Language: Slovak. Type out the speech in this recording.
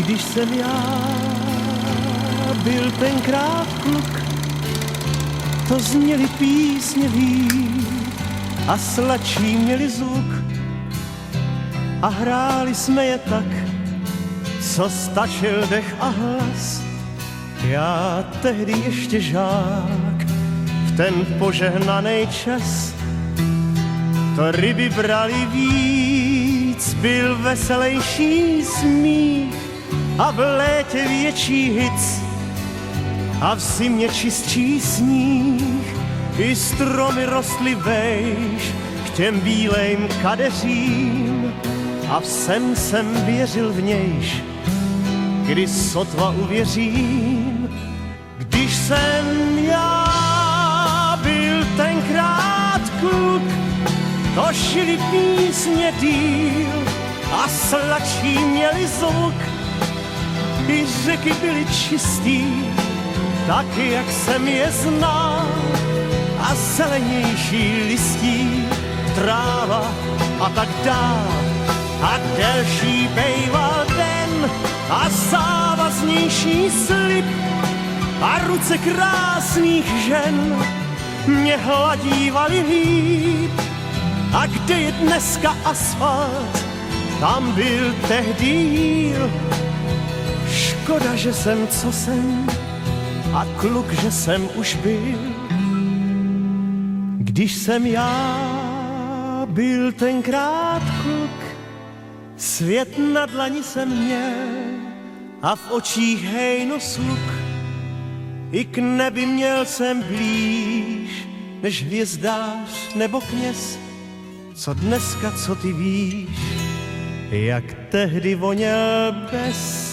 Když jsem já byl tenkrát kluk, to zněly písně víc a sladší měli zvuk a hráli jsme je tak, co stačil dech a hlas. Já tehdy ještě žák, v ten požehnaný čas, to ryby brali víc, byl veselejší smích a v létě větší hic a v zimě čistší sníh. I stromy rostly vejš k těm bílejm kadeřím a jsem věřil v nějž, kdy sotva uvěřím. Když jsem já byl tenkrát kluk, to šili písně díl a sladší měli zvuk. I řeky byly čistý, taky jak jsem je znal, a zelenější listí, tráva a tak dál. A delší bejval den a závaznější slib a ruce krásných žen mě hladívaly líp. A kde je dneska asfalt, tam byl tehdy jíl. Škoda, že jsem, co jsem, a kluk, že jsem už byl. Když jsem já byl tenkrát kluk, svět na dlani jsem měl a v očích hejno sluk. I k nebi měl jsem blíž než hvězdář nebo kněz. Co dneska, co ty víš, jak tehdy voněl bez